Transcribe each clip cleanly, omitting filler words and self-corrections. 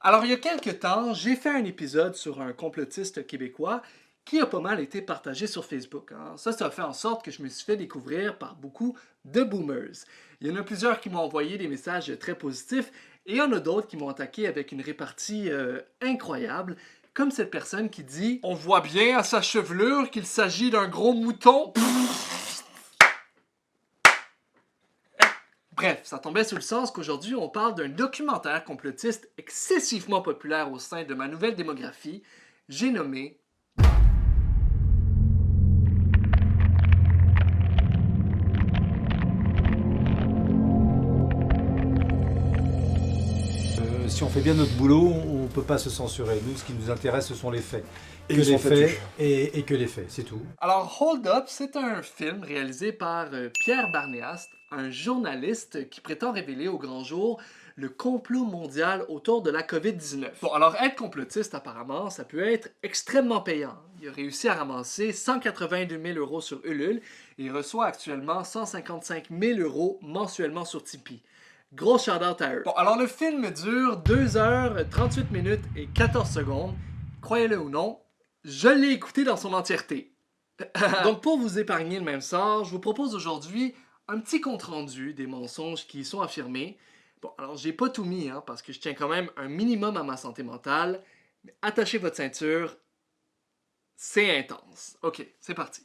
Alors, il y a quelques temps, j'ai fait un épisode sur un complotiste québécois qui a pas mal été partagé sur Facebook, hein. Ça a fait en sorte que je me suis fait découvrir par beaucoup de boomers. Il y en a plusieurs qui m'ont envoyé des messages très positifs et il y en a d'autres qui m'ont attaqué avec une répartie incroyable, comme cette personne qui dit On voit bien à sa chevelure qu'il s'agit d'un gros mouton. Bref, ça tombait sous le sens qu'aujourd'hui, on parle d'un documentaire complotiste excessivement populaire au sein de ma nouvelle démographie. J'ai nommé Si on fait bien notre boulot, on ne peut pas se censurer. Nous, ce qui nous intéresse, ce sont les faits. Et que ils les sont faits têtus. et que les faits, c'est tout. Alors, Hold Up, c'est un film réalisé par Pierre Barnéast, un journaliste qui prétend révéler au grand jour le complot mondial autour de la COVID-19. Bon, alors être complotiste, apparemment, ça peut être extrêmement payant. Il a réussi à ramasser 182 000 € sur Ulule et il reçoit actuellement 155 000 € mensuellement sur Tipeee. Gros shout-out à eux. Bon, alors le film dure 2 heures, 38 minutes et 14 secondes. Croyez-le ou non, je l'ai écouté dans son entièreté. Donc pour vous épargner le même sort, je vous propose aujourd'hui un petit compte-rendu des mensonges qui y sont affirmés. Bon, alors j'ai pas tout mis, hein, parce que je tiens quand même un minimum à ma santé mentale, mais attachez votre ceinture, c'est intense. Ok, c'est parti.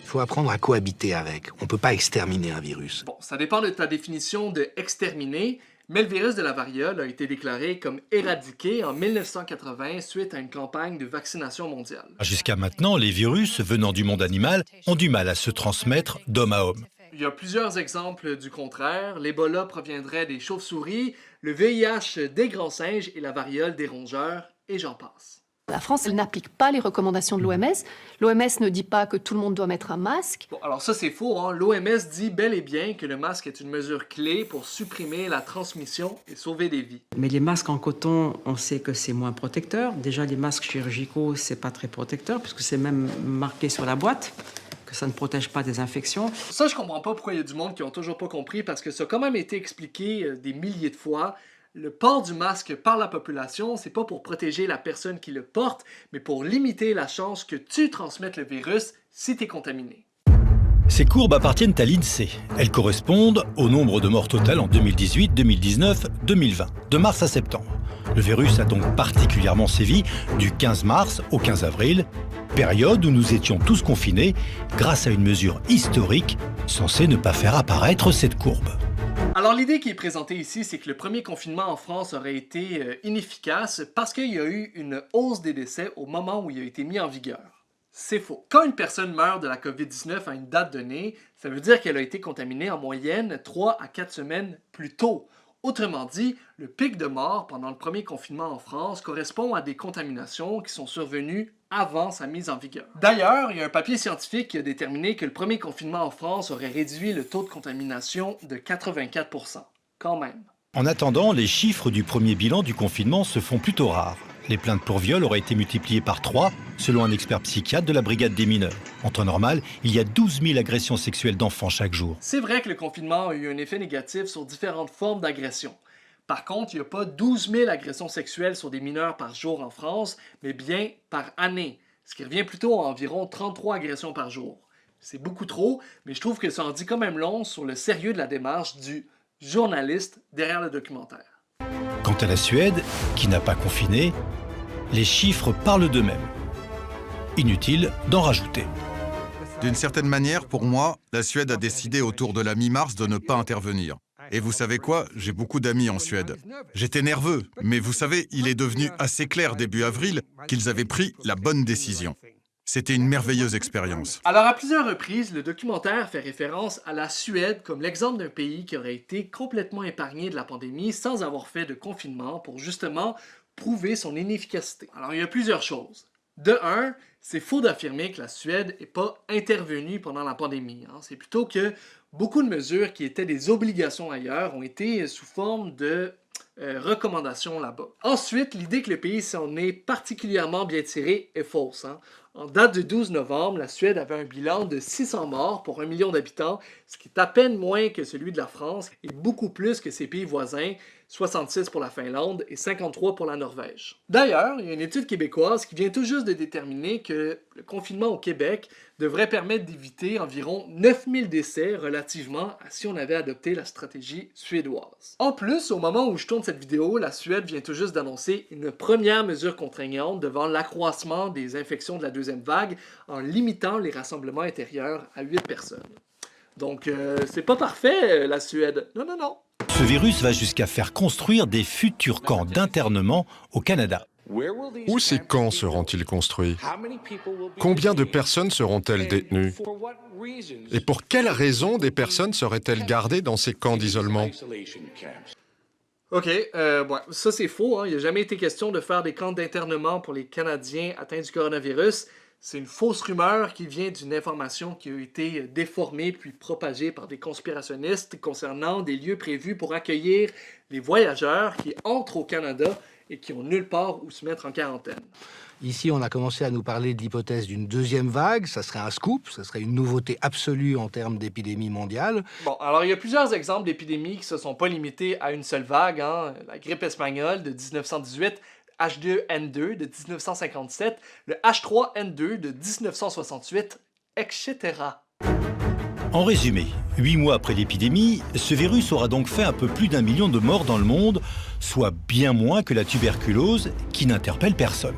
Il faut apprendre à cohabiter avec. On ne peut pas exterminer un virus. Bon, ça dépend de ta définition de exterminer, mais le virus de la variole a été déclaré comme éradiqué en 1980 suite à une campagne de vaccination mondiale. Jusqu'à maintenant, les virus venant du monde animal ont du mal à se transmettre d'homme à homme. Il y a plusieurs exemples du contraire. L'Ebola proviendrait des chauves-souris, le VIH des grands singes et la variole des rongeurs, et j'en passe. La France, elle n'applique pas les recommandations de l'OMS. L'OMS ne dit pas que tout le monde doit mettre un masque. Bon, alors ça c'est faux, hein. L'OMS dit bel et bien que le masque est une mesure clé pour supprimer la transmission et sauver des vies. Mais les masques en coton, on sait que c'est moins protecteur. Déjà, les masques chirurgicaux, c'est pas très protecteur, puisque c'est même marqué sur la boîte que ça ne protège pas des infections. Ça, je comprends pas pourquoi il y a du monde qui ont toujours pas compris, parce que ça a quand même été expliqué des milliers de fois. Le port du masque par la population, c'est pas pour protéger la personne qui le porte, mais pour limiter la chance que tu transmettes le virus si tu es contaminé. Ces courbes appartiennent à l'INSEE. Elles correspondent au nombre de morts total en 2018, 2019, 2020, de mars à septembre. Le virus a donc particulièrement sévi du 15 mars au 15 avril, période où nous étions tous confinés grâce à une mesure historique censée ne pas faire apparaître cette courbe. Alors l'idée qui est présentée ici, c'est que le premier confinement en France aurait été inefficace parce qu'il y a eu une hausse des décès au moment où il a été mis en vigueur. C'est faux. Quand une personne meurt de la COVID-19 à une date donnée, ça veut dire qu'elle a été contaminée en moyenne 3 à 4 semaines plus tôt. Autrement dit, le pic de mort pendant le premier confinement en France correspond à des contaminations qui sont survenues avant sa mise en vigueur. D'ailleurs, il y a un papier scientifique qui a déterminé que le premier confinement en France aurait réduit le taux de contamination de 84%. Quand même. En attendant, les chiffres du premier bilan du confinement se font plutôt rares. Les plaintes pour viol auraient été multipliées par 3, selon un expert psychiatre de la brigade des mineurs. En temps normal, il y a 12 000 agressions sexuelles d'enfants chaque jour. C'est vrai que le confinement a eu un effet négatif sur différentes formes d'agression. Par contre, il n'y a pas 12 000 agressions sexuelles sur des mineurs par jour en France, mais bien par année, ce qui revient plutôt à environ 33 agressions par jour. C'est beaucoup trop, mais je trouve que ça en dit quand même long sur le sérieux de la démarche du journaliste derrière le documentaire. Quant à la Suède, qui n'a pas confiné, les chiffres parlent d'eux-mêmes. Inutile d'en rajouter. D'une certaine manière, pour moi, la Suède a décidé autour de la mi-mars de ne pas intervenir. Et vous savez quoi? J'ai beaucoup d'amis en Suède. J'étais nerveux, mais vous savez, il est devenu assez clair début avril qu'ils avaient pris la bonne décision. C'était une merveilleuse expérience. Alors à plusieurs reprises, le documentaire fait référence à la Suède comme l'exemple d'un pays qui aurait été complètement épargné de la pandémie sans avoir fait de confinement pour justement prouver son inefficacité. Alors il y a plusieurs choses. De un, c'est faux d'affirmer que la Suède n'est pas intervenue pendant la pandémie, hein. C'est plutôt que beaucoup de mesures qui étaient des obligations ailleurs ont été sous forme de recommandations là-bas. Ensuite, l'idée que le pays s'en est particulièrement bien tiré est fausse, hein. En date du 12 novembre, la Suède avait un bilan de 600 morts pour 1 million d'habitants, ce qui est à peine moins que celui de la France et beaucoup plus que ses pays voisins, 66 pour la Finlande et 53 pour la Norvège. D'ailleurs, il y a une étude québécoise qui vient tout juste de déterminer que le confinement au Québec devrait permettre d'éviter environ 9000 décès relativement à si on avait adopté la stratégie suédoise. En plus, au moment où je tourne cette vidéo, la Suède vient tout juste d'annoncer une première mesure contraignante devant l'accroissement des infections de la deuxième vague en limitant les rassemblements intérieurs à 8 personnes. Donc, c'est pas parfait, la Suède. Non, non, non. Ce virus va jusqu'à faire construire des futurs camps d'internement au Canada. Où ces camps seront-ils construits? Combien de personnes seront-elles détenues? Et pour quelles raisons des personnes seraient-elles gardées dans ces camps d'isolement? Ok, bon, ça c'est faux, hein. Il n'a jamais été question de faire des camps d'internement pour les Canadiens atteints du coronavirus. C'est une fausse rumeur qui vient d'une information qui a été déformée puis propagée par des conspirationnistes concernant des lieux prévus pour accueillir les voyageurs qui entrent au Canada et qui ont nulle part où se mettre en quarantaine. Ici, on a commencé à nous parler de l'hypothèse d'une deuxième vague. Ça serait un scoop, ça serait une nouveauté absolue en termes d'épidémie mondiale. Bon, alors il y a plusieurs exemples d'épidémies qui se sont pas limitées à une seule vague, hein. La grippe espagnole de 1918, H2N2 de 1957, le H3N2 de 1968, etc. En résumé, 8 mois après l'épidémie, ce virus aura donc fait un peu plus d'1 million de morts dans le monde, soit bien moins que la tuberculose qui n'interpelle personne.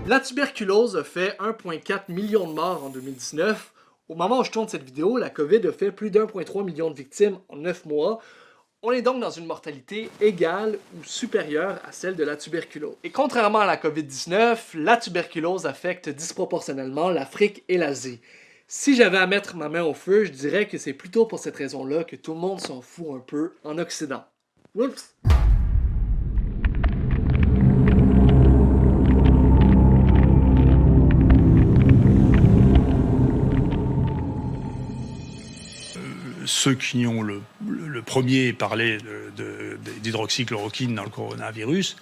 La tuberculose a fait 1,4 million de morts en 2019. Au moment où je tourne cette vidéo, la COVID a fait plus d'1,3 million de victimes en 9 mois. On est donc dans une mortalité égale ou supérieure à celle de la tuberculose. Et contrairement à la COVID-19, la tuberculose affecte disproportionnellement l'Afrique et l'Asie. Si j'avais à mettre ma main au feu, je dirais que c'est plutôt pour cette raison-là que tout le monde s'en fout un peu en Occident. Oups! Ceux qui ont le premier parlé d'hydroxychloroquine dans le coronavirus,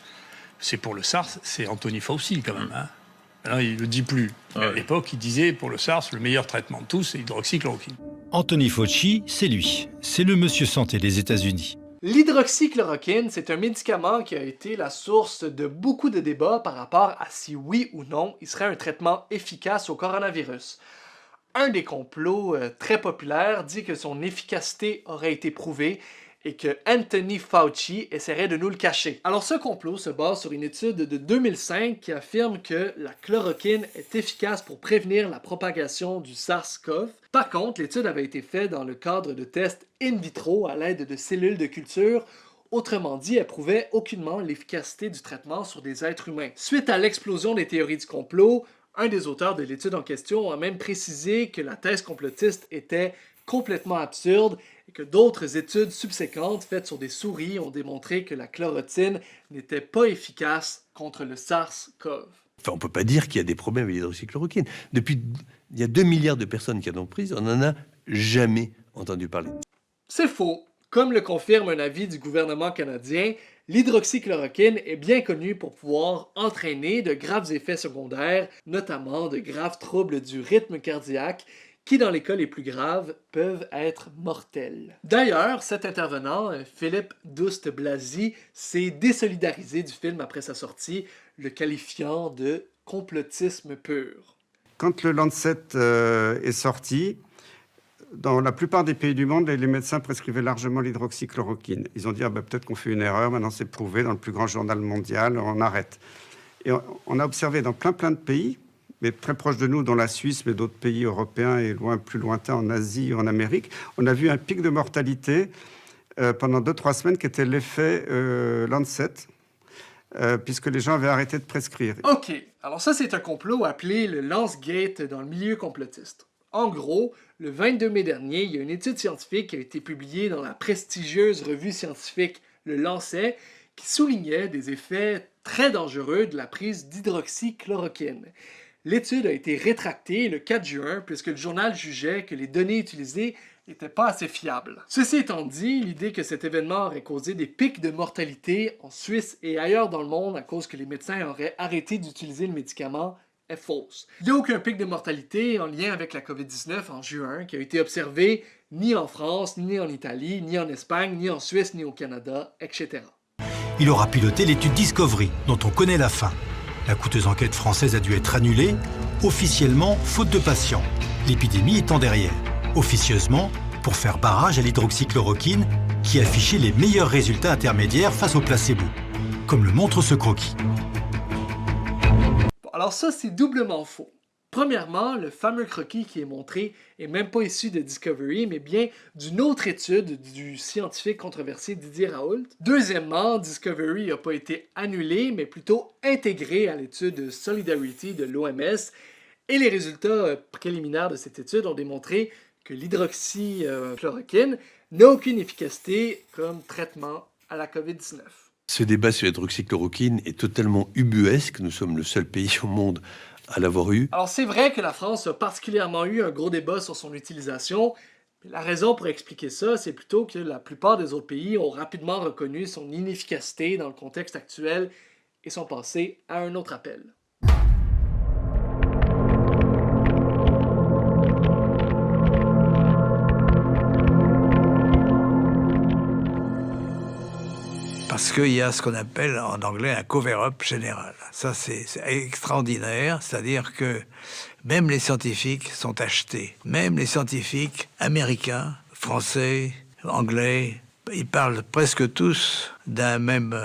c'est pour le SARS, c'est Anthony Fauci quand même. Hein. Alors, il ne le dit plus. Mais à l'époque, il disait pour le SARS, le meilleur traitement de tous, c'est l'hydroxychloroquine. Anthony Fauci, c'est lui. C'est le monsieur santé des États-Unis. L'hydroxychloroquine, c'est un médicament qui a été la source de beaucoup de débats par rapport à si oui ou non il serait un traitement efficace au coronavirus. Un des complots très populaires dit que son efficacité aurait été prouvée et que Anthony Fauci essaierait de nous le cacher. Alors ce complot se base sur une étude de 2005 qui affirme que la chloroquine est efficace pour prévenir la propagation du SARS-CoV. Par contre, l'étude avait été faite dans le cadre de tests in vitro à l'aide de cellules de culture. Autrement dit, elle prouvait aucunement l'efficacité du traitement sur des êtres humains. Suite à l'explosion des théories du complot, un des auteurs de l'étude en question a même précisé que la thèse complotiste était complètement absurde et que d'autres études subséquentes faites sur des souris ont démontré que la chloroquine n'était pas efficace contre le SARS-CoV. Enfin, on ne peut pas dire qu'il y a des problèmes avec l'hydroxychloroquine. Depuis, il y a 2 milliards de personnes qui en ont pris, on n'en a jamais entendu parler. C'est faux. Comme le confirme un avis du gouvernement canadien, l'hydroxychloroquine est bien connue pour pouvoir entraîner de graves effets secondaires, notamment de graves troubles du rythme cardiaque, qui dans les cas les plus graves peuvent être mortels. D'ailleurs, cet intervenant, Philippe Douste-Blazy, s'est désolidarisé du film après sa sortie, le qualifiant de complotisme pur. Quand le Lancet est sorti, dans la plupart des pays du monde, les médecins prescrivaient largement l'hydroxychloroquine. Ils ont dit peut-être qu'on fait une erreur, maintenant c'est prouvé dans le plus grand journal mondial, on arrête. Et on a observé dans plein de pays, mais très proches de nous, dans la Suisse, mais d'autres pays européens et plus lointains en Asie, en Amérique, on a vu un pic de mortalité pendant 2-3 semaines qui était l'effet Lancet, puisque les gens avaient arrêté de prescrire. Ok, alors ça c'est un complot appelé le Lancegate dans le milieu complotiste. En gros, le 22 mai dernier, il y a une étude scientifique qui a été publiée dans la prestigieuse revue scientifique Le Lancet qui soulignait des effets très dangereux de la prise d'hydroxychloroquine. L'étude a été rétractée le 4 juin puisque le journal jugeait que les données utilisées n'étaient pas assez fiables. Ceci étant dit, l'idée que cet événement aurait causé des pics de mortalité en Suisse et ailleurs dans le monde à cause que les médecins auraient arrêté d'utiliser le médicament est fausse. Il n'y a aucun pic de mortalité en lien avec la COVID-19 en juin qui a été observé ni en France, ni en Italie, ni en Espagne, ni en Suisse, ni au Canada, etc. Il aura piloté l'étude Discovery, dont on connaît la fin. La coûteuse enquête française a dû être annulée, officiellement faute de patients, l'épidémie étant derrière. Officieusement, pour faire barrage à l'hydroxychloroquine, qui affichait les meilleurs résultats intermédiaires face au placebo, comme le montre ce croquis. Bon, alors ça, c'est doublement faux. Premièrement, le fameux croquis qui est montré est même pas issu de Discovery, mais bien d'une autre étude du scientifique controversé Didier Raoult. Deuxièmement, Discovery n'a pas été annulé, mais plutôt intégré à l'étude Solidarity de l'OMS, et les résultats préliminaires de cette étude ont démontré que l'hydroxychloroquine n'a aucune efficacité comme traitement à la COVID-19. Ce débat sur l'hydroxychloroquine est totalement ubuesque. Nous sommes le seul pays au monde à l'avoir eu. Alors c'est vrai que la France a particulièrement eu un gros débat sur son utilisation, mais la raison pour expliquer ça, c'est plutôt que la plupart des autres pays ont rapidement reconnu son inefficacité dans le contexte actuel et sont passés à un autre appel. Parce qu'il y a ce qu'on appelle en anglais un cover-up général. Ça, c'est extraordinaire, c'est-à-dire que même les scientifiques sont achetés. Même les scientifiques américains, français, anglais, ils parlent presque tous d'un même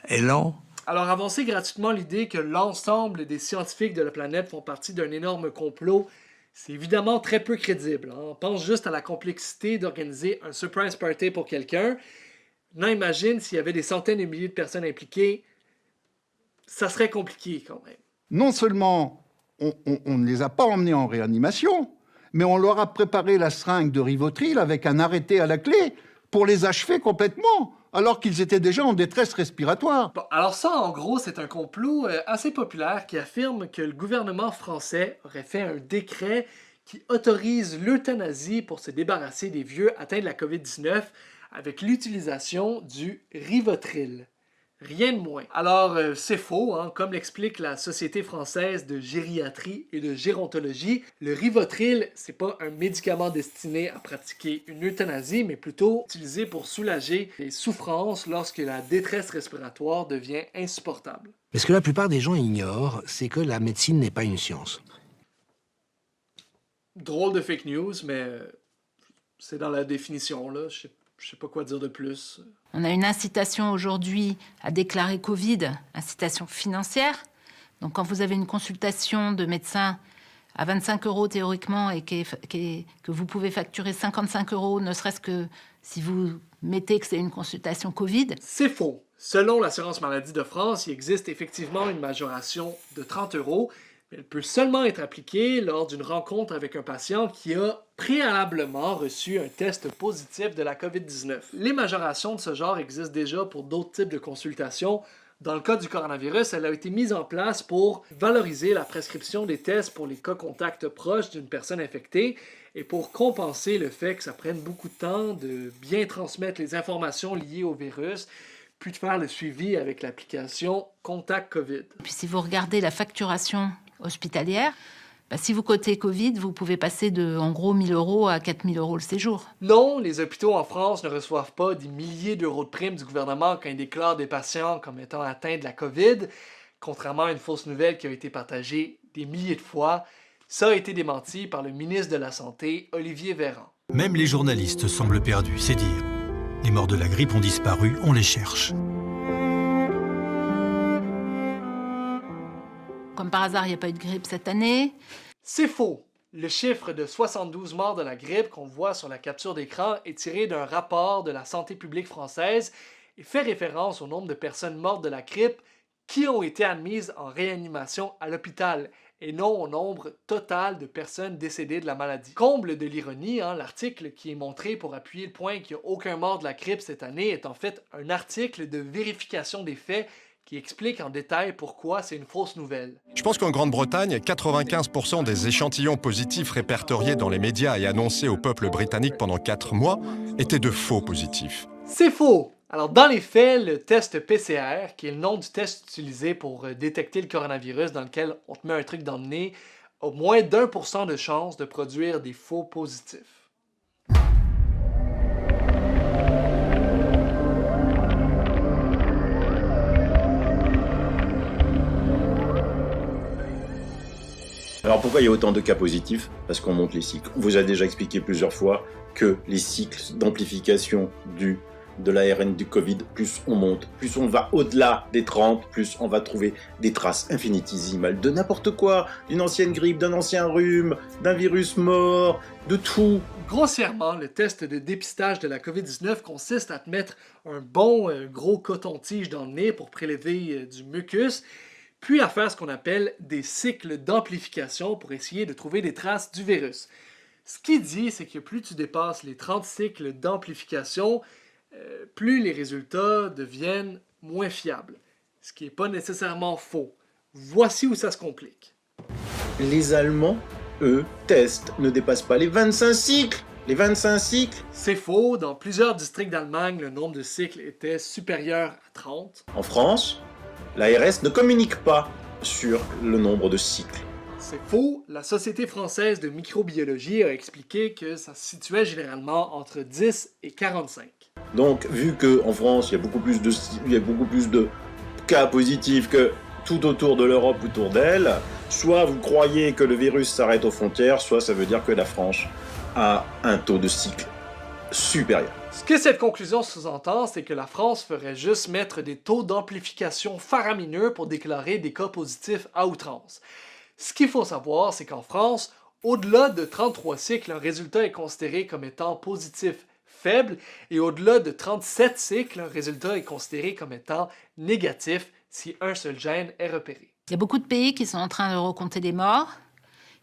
élan. Alors avancer gratuitement l'idée que l'ensemble des scientifiques de la planète font partie d'un énorme complot, c'est évidemment très peu crédible. Hein? On pense juste à la complexité d'organiser un surprise party pour quelqu'un. Maintenant, imagine s'il y avait des centaines de milliers de personnes impliquées, ça serait compliqué quand même. Non seulement on ne les a pas emmenés en réanimation, mais on leur a préparé la seringue de Rivotril avec un arrêté à la clé pour les achever complètement, alors qu'ils étaient déjà en détresse respiratoire. Bon, alors ça, en gros, c'est un complot assez populaire qui affirme que le gouvernement français aurait fait un décret qui autorise l'euthanasie pour se débarrasser des vieux atteints de la COVID-19 avec l'utilisation du Rivotril. Rien de moins. Alors, c'est faux, hein? Comme l'explique la Société française de gériatrie et de gérontologie, le Rivotril, c'est pas un médicament destiné à pratiquer une euthanasie, mais plutôt utilisé pour soulager les souffrances lorsque la détresse respiratoire devient insupportable. Mais ce que la plupart des gens ignorent, c'est que la médecine n'est pas une science. Drôle de fake news, mais c'est dans la définition, là. Je sais pas quoi dire de plus. On a une incitation aujourd'hui à déclarer Covid, incitation financière. Donc quand vous avez une consultation de médecin à 25 € théoriquement et que vous pouvez facturer 55 €, ne serait-ce que si vous mettez que c'est une consultation Covid. C'est faux. Selon l'assurance maladie de France, il existe effectivement une majoration de 30 €. Elle peut seulement être appliquée lors d'une rencontre avec un patient qui a préalablement reçu un test positif de la COVID-19. Les majorations de ce genre existent déjà pour d'autres types de consultations. Dans le cas du coronavirus, elle a été mise en place pour valoriser la prescription des tests pour les cas contacts proches d'une personne infectée et pour compenser le fait que ça prenne beaucoup de temps de bien transmettre les informations liées au virus, puis de faire le suivi avec l'application Contact COVID. Puis si vous regardez la facturation hospitalière, si vous cotez Covid, vous pouvez passer de, en gros, 1 000 € à 4 000 € le séjour. Non, les hôpitaux en France ne reçoivent pas des milliers d'euros de primes du gouvernement quand ils déclarent des patients comme étant atteints de la COVID, contrairement à une fausse nouvelle qui a été partagée des milliers de fois. Ça a été démenti par le ministre de la Santé, Olivier Véran. Même les journalistes semblent perdus, c'est dire. Les morts de la grippe ont disparu, on les cherche. Comme par hasard, il n'y a pas eu de grippe cette année. C'est faux. Le chiffre de 72 morts de la grippe qu'on voit sur la capture d'écran est tiré d'un rapport de la santé publique française et fait référence au nombre de personnes mortes de la grippe qui ont été admises en réanimation à l'hôpital et non au nombre total de personnes décédées de la maladie. Comble de l'ironie, l'article qui est montré pour appuyer le point qu'il n'y a aucun mort de la grippe cette année est en fait un article de vérification des faits qui explique en détail pourquoi c'est une fausse nouvelle. Je pense qu'en Grande-Bretagne, 95% des échantillons positifs répertoriés dans les médias et annoncés au peuple britannique pendant 4 mois étaient de faux positifs. C'est faux! Alors, dans les faits, le test PCR, qui est le nom du test utilisé pour détecter le coronavirus, dans lequel on te met un truc dans le nez, a moins d'1% de chance de produire des faux positifs. Alors pourquoi il y a autant de cas positifs? Parce qu'on monte les cycles. On vous a déjà expliqué plusieurs fois que les cycles d'amplification de l'ARN du Covid, plus on monte, plus on va au-delà des 30, plus on va trouver des traces infinitésimales de n'importe quoi, d'une ancienne grippe, d'un ancien rhume, d'un virus mort, de tout. Grossièrement, le test de dépistage de la COVID-19 consiste à te mettre un bon gros coton-tige dans le nez pour prélever du mucus, puis à faire ce qu'on appelle des cycles d'amplification pour essayer de trouver des traces du virus. Ce qu'il dit, c'est que plus tu dépasses les 30 cycles d'amplification, plus les résultats deviennent moins fiables. Ce qui n'est pas nécessairement faux. Voici où ça se complique. Les Allemands, eux, testent, ne dépassent pas les 25 cycles. Les 25 cycles? C'est faux. Dans plusieurs districts d'Allemagne, le nombre de cycles était supérieur à 30. En France, l'ARS ne communique pas sur le nombre de cycles. C'est faux. La Société française de microbiologie a expliqué que ça se situait généralement entre 10 et 45. Donc, vu qu'en France, il y a beaucoup plus de cas positifs que tout autour de l'Europe, autour d'elle, soit vous croyez que le virus s'arrête aux frontières, soit ça veut dire que la France a un taux de cycle supérieur. Ce que cette conclusion sous-entend, c'est que la France ferait juste mettre des taux d'amplification faramineux pour déclarer des cas positifs à outrance. Ce qu'il faut savoir, c'est qu'en France, au-delà de 33 cycles, un résultat est considéré comme étant positif faible, et au-delà de 37 cycles, un résultat est considéré comme étant négatif si un seul gène est repéré. Il y a beaucoup de pays qui sont en train de recompter les morts.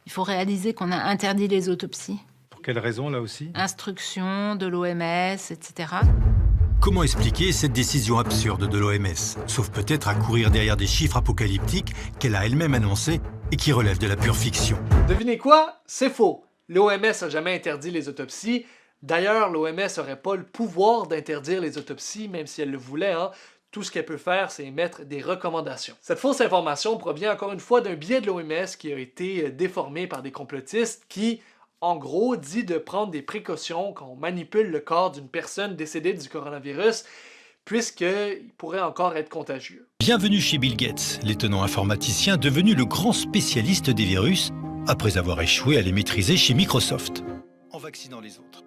Il faut réaliser qu'on a interdit les autopsies. Pour quelle raison, là aussi? Instruction de l'OMS, etc. Comment expliquer cette décision absurde de l'OMS? Sauf peut-être à courir derrière des chiffres apocalyptiques qu'elle a elle-même annoncés et qui relèvent de la pure fiction. Devinez quoi? C'est faux. L'OMS n'a jamais interdit les autopsies. D'ailleurs, l'OMS n'aurait pas le pouvoir d'interdire les autopsies, même si elle le voulait. Tout ce qu'elle peut faire, c'est émettre des recommandations. Cette fausse information provient encore une fois d'un biais de l'OMS qui a été déformé par des complotistes qui, en gros, dit de prendre des précautions quand on manipule le corps d'une personne décédée du coronavirus, puisqu'il pourrait encore être contagieux. Bienvenue chez Bill Gates, l'étonnant informaticien devenu le grand spécialiste des virus, après avoir échoué à les maîtriser chez Microsoft, en vaccinant les autres.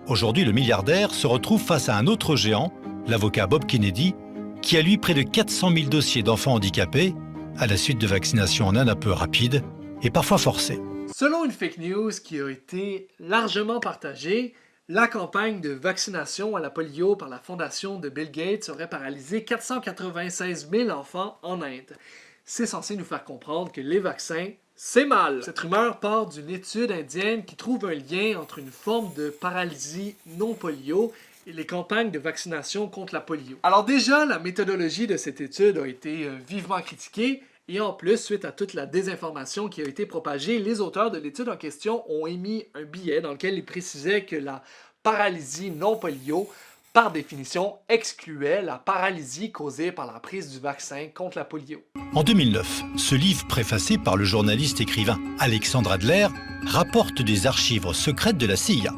Aujourd'hui, le milliardaire se retrouve face à un autre géant, l'avocat Bob Kennedy, qui a lui près de 400 000 dossiers d'enfants handicapés à la suite de vaccinations en Inde un peu rapides et parfois forcées. Selon une fake news qui a été largement partagée, la campagne de vaccination à la polio par la fondation de Bill Gates aurait paralysé 496 000 enfants en Inde. C'est censé nous faire comprendre que les vaccins, c'est mal. Cette rumeur part d'une étude indienne qui trouve un lien entre une forme de paralysie non polio et les campagnes de vaccination contre la polio. Alors déjà, la méthodologie de cette étude a été vivement critiquée, et en plus, suite à toute la désinformation qui a été propagée, les auteurs de l'étude en question ont émis un billet dans lequel ils précisaient que la paralysie non polio, par définition, excluait la paralysie causée par la prise du vaccin contre la polio. En 2009, ce livre préfacé par le journaliste écrivain Alexandre Adler rapporte des archives secrètes de la CIA.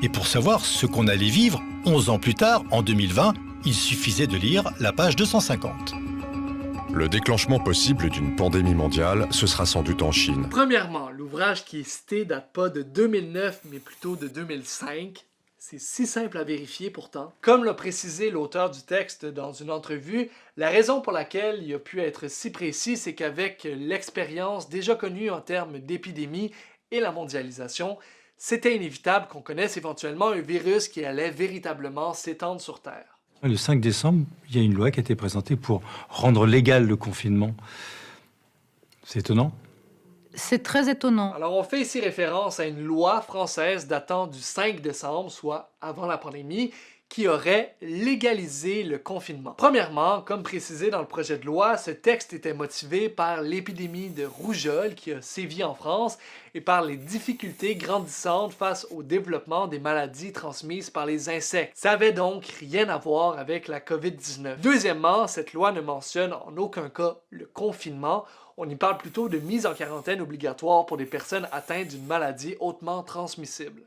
Et pour savoir ce qu'on allait vivre 11 ans plus tard, en 2020, il suffisait de lire la page 250. Le déclenchement possible d'une pandémie mondiale, ce sera sans doute en Chine. Premièrement, l'ouvrage qui est cité date pas de 2009, mais plutôt de 2005. C'est si simple à vérifier pourtant. Comme l'a précisé l'auteur du texte dans une entrevue, la raison pour laquelle il a pu être si précis, c'est qu'avec l'expérience déjà connue en termes d'épidémie et la mondialisation, c'était inévitable qu'on connaisse éventuellement un virus qui allait véritablement s'étendre sur Terre. Le 5 décembre, il y a une loi qui a été présentée pour rendre légal le confinement. C'est étonnant. C'est très étonnant. Alors, on fait ici référence à une loi française datant du 5 décembre, soit avant la pandémie, qui aurait légalisé le confinement. Premièrement, comme précisé dans le projet de loi, ce texte était motivé par l'épidémie de rougeole qui a sévi en France et par les difficultés grandissantes face au développement des maladies transmises par les insectes. Ça avait donc rien à voir avec la COVID-19. Deuxièmement, cette loi ne mentionne en aucun cas le confinement. On y parle plutôt de mise en quarantaine obligatoire pour des personnes atteintes d'une maladie hautement transmissible.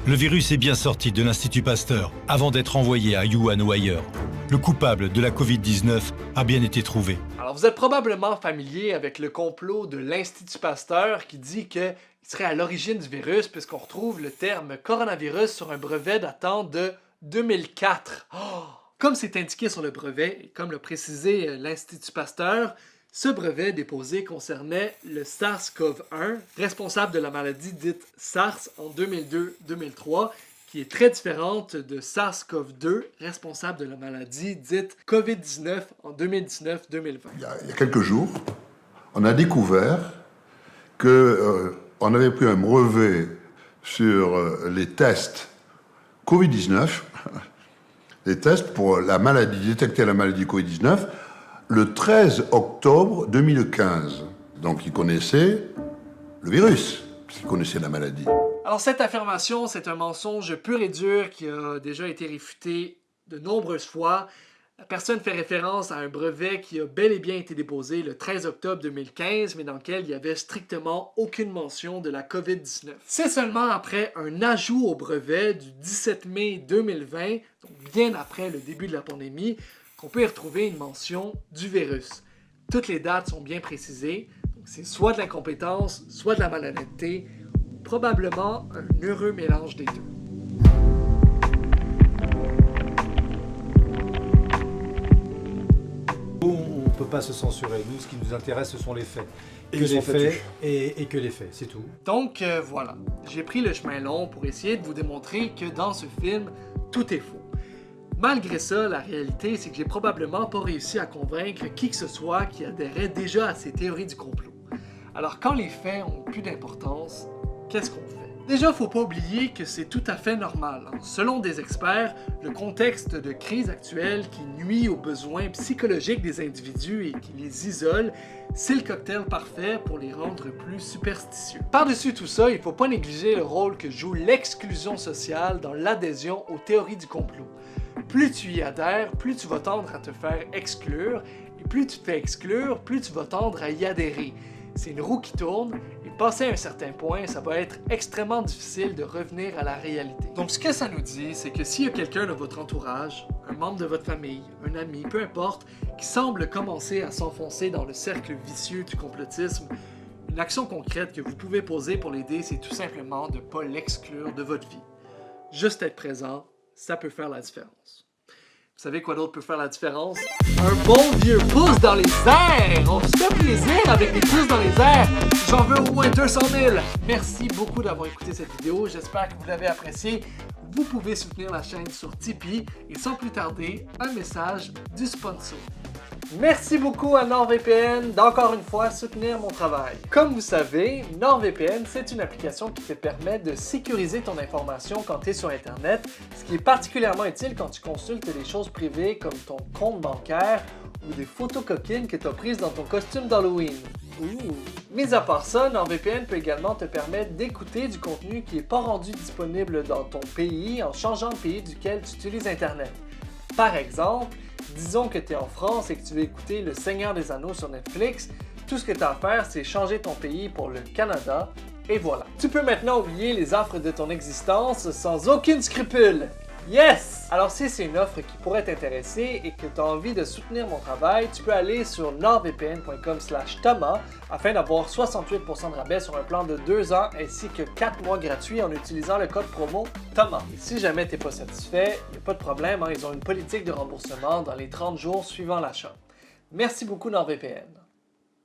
Le virus est bien sorti de l'Institut Pasteur avant d'être envoyé à Wuhan ou ailleurs. Le coupable de la Covid-19 a bien été trouvé. Alors vous êtes probablement familier avec le complot de l'Institut Pasteur qui dit qu'il serait à l'origine du virus puisqu'on retrouve le terme coronavirus sur un brevet datant de 2004. Comme c'est indiqué sur le brevet et comme l'a précisé l'Institut Pasteur, ce brevet déposé concernait le SARS-CoV-1, responsable de la maladie dite SARS en 2002-2003, qui est très différente de SARS-CoV-2, responsable de la maladie dite COVID-19 en 2019-2020. Il y a quelques jours, on a découvert qu'on avait pris un brevet sur les tests COVID-19, les tests pour la maladie, détecter la maladie COVID-19, le 13 octobre 2015. Donc, ils connaissaient le virus, ils connaissaient la maladie. Alors, cette affirmation, c'est un mensonge pur et dur qui a déjà été réfuté de nombreuses fois. La personne fait référence à un brevet qui a bel et bien été déposé le 13 octobre 2015, mais dans lequel il n'y avait strictement aucune mention de la COVID-19. C'est seulement après un ajout au brevet du 17 mai 2020, donc bien après le début de la pandémie, qu'on peut y retrouver une mention du virus. Toutes les dates sont bien précisées, donc c'est soit de l'incompétence, soit de la malhonnêteté, ou probablement un heureux mélange des deux. On ne peut pas se censurer. Nous, ce qui nous intéresse, ce sont les faits. Que les faits et que les faits, c'est tout. Donc voilà, j'ai pris le chemin long pour essayer de vous démontrer que dans ce film, tout est faux. Malgré ça, la réalité, c'est que j'ai probablement pas réussi à convaincre qui que ce soit qui adhérait déjà à ces théories du complot. Alors quand les faits ont plus d'importance, qu'est-ce qu'on fait? Déjà, faut pas oublier que c'est tout à fait normal. Selon des experts, le contexte de crise actuelle qui nuit aux besoins psychologiques des individus et qui les isole, c'est le cocktail parfait pour les rendre plus superstitieux. Par-dessus tout ça, il faut pas négliger le rôle que joue l'exclusion sociale dans l'adhésion aux théories du complot. Plus tu y adhères, plus tu vas tendre à te faire exclure, et plus tu te fais exclure, plus tu vas tendre à y adhérer. C'est une roue qui tourne, et passé à un certain point, ça va être extrêmement difficile de revenir à la réalité. Donc ce que ça nous dit, c'est que s'il y a quelqu'un de votre entourage, un membre de votre famille, un ami, peu importe, qui semble commencer à s'enfoncer dans le cercle vicieux du complotisme, une action concrète que vous pouvez poser pour l'aider, c'est tout simplement de ne pas l'exclure de votre vie. Juste être présent, ça peut faire la différence. Vous savez quoi d'autre peut faire la différence? Un bon vieux pouce dans les airs! On se fait plaisir avec des pouces dans les airs! J'en veux au moins 200 000! Merci beaucoup d'avoir écouté cette vidéo, j'espère que vous l'avez appréciée. Vous pouvez soutenir la chaîne sur Tipeee et sans plus tarder, un message du sponsor. Merci beaucoup à NordVPN d'encore une fois soutenir mon travail. Comme vous savez, NordVPN, c'est une application qui te permet de sécuriser ton information quand tu es sur Internet, ce qui est particulièrement utile quand tu consultes des choses privées comme ton compte bancaire ou des photos coquines que tu as prises dans ton costume d'Halloween. Mis à part ça, NordVPN peut également te permettre d'écouter du contenu qui n'est pas rendu disponible dans ton pays en changeant le pays duquel tu utilises Internet. Par exemple, disons que tu es en France et que tu veux écouter Le Seigneur des Anneaux sur Netflix, tout ce que tu as à faire, c'est changer ton pays pour le Canada, et voilà. Tu peux maintenant oublier les offres de ton existence sans aucune scrupule. Yes! Alors si c'est une offre qui pourrait t'intéresser et que tu as envie de soutenir mon travail, tu peux aller sur nordvpn.com/Thomas afin d'avoir 68% de rabais sur un plan de 2 ans ainsi que 4 mois gratuits en utilisant le code promo Thomas. Et si jamais tu n'es pas satisfait, il n'y a pas de problème, ils ont une politique de remboursement dans les 30 jours suivant l'achat. Merci beaucoup NordVPN.